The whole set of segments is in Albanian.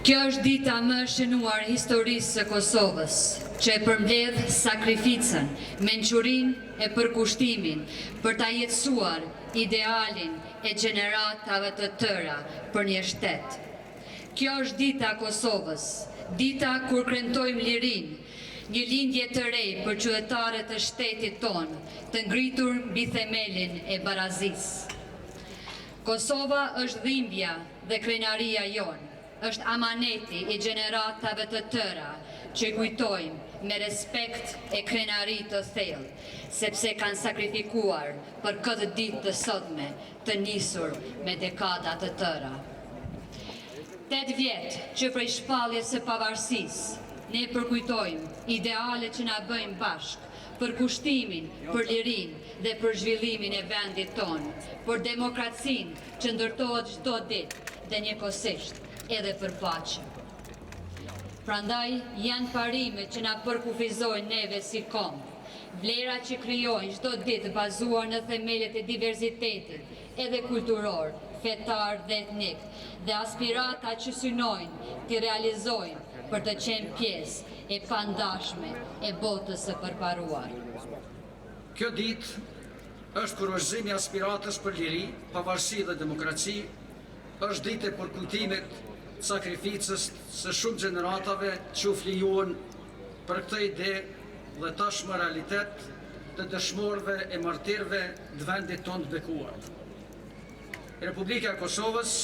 Kjo është dita më e shënuar historisë së Kosovës, që e përmbledh sakrificën, mençurinë e përkushtimin për ta jetësuar idealin e gjeneratave të tëra për një shtet. Kjo është dita e Kosovës, dita kur kremtojmë lirinë, një lindje të re për qytetarët e shtetit tonë, të ngritur mbi themelin e barazisë. Kosova është dhimbja dhe krenaria jonë, është amaneti i gjeneratave të tëra që kujtojmë me respekt e krenari të thellë, sepse kanë sakrifikuar për këtë ditë të sotme të nisur me dekada të tëra. 8 vjetë që prej shpalljes së pavarësisë, ne përkujtojmë ideale që na bëjmë bashkë, për kushtimin, për lirinë dhe për zhvillimin e vendit tonë, për demokracinë që ndërtohet çdo ditë dhe njëkohësisht edhe për paqe. Prandaj janë parimet që na përkufizojnë neve si kombë, vlera që krijojnë çdo ditë bazuar në themelet e diversitetit, edhe kulturor, fetar dhe etnik, dhe aspirata që synojnë t'i realizojnë për të qenë pjesë e pandashme e botës së përparuar. Kjo ditë është kurorëzimi i aspiratës për liri, pavarësi dhe demokraci, është ditë e përkujtimit sakrificës së shumë gjeneratave që u flijuan për këtë ide dhe tashmë realitet të dëshmorëve e martirëve të vendit tonë të bekuar. Republika e Kosovës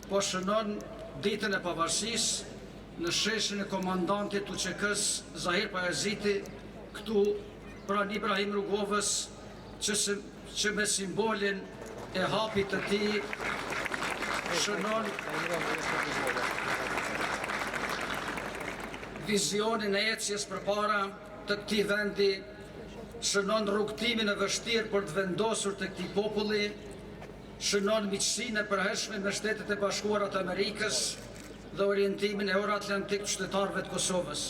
po shënon ditën e pavarësisë në sheshin e komandantit UÇK-s Zahir Pajaziti, këtu pranë Ibrahim Rugovës, që me simbolin e hapit të tij shënon vizionin e ecjes përpara të këtij vendi, shënon rrugtimin e vështirë për të vendosur të këtij populli, shënon miqësinë e përhershme me Shtetet e Bashkuara të Amerikës dhe orientimin euro-atlantik të qytetarëve të Kosovës.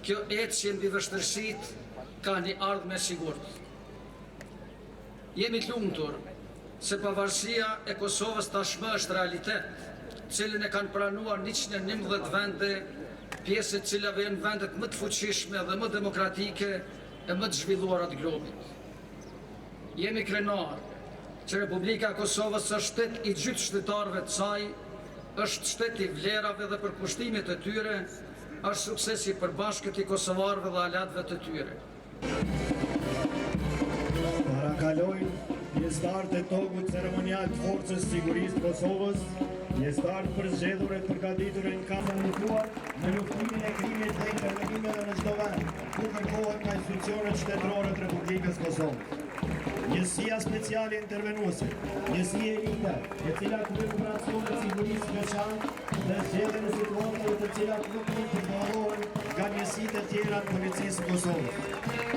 Kjo ecje mbi vështirësitë ka një ardhmë e sigurt. Jemi të lumtur se pavarësia e Kosovës tashmë është realitet, cilin e kanë pranuar 111 vende, pjesë e cilave janë vendet më të fuqishme dhe më demokratike e më të zhvilluara të globit. Jemi krenar që Republika e Kosovës është shtet i gjithë qytetarëve të saj, është shtet i vlerave dhe përkushtimit të tyre, është sukses i përbashkët i kosovarëve dhe alatëve të tyre. Parakalojnë pjesëtarët e togut ceremonial të Forcës Sigurisë të Kosovës, pjesëtarët përzgjedhur e përgatitur në kamën luftuar në luftimin e krimit dhe intervenimeve në çdo vend, ku kërkohet nga institucionet shtetërore të Republikës Kosovës. Njësia speciale intervenuese, njësia elite, e cila kryen operacione të sigurisë të veçantë dhe zgjedhjen e situatave të cilat nuk mund të përballohen nga njësitë e tjera të policisë së Kosovës.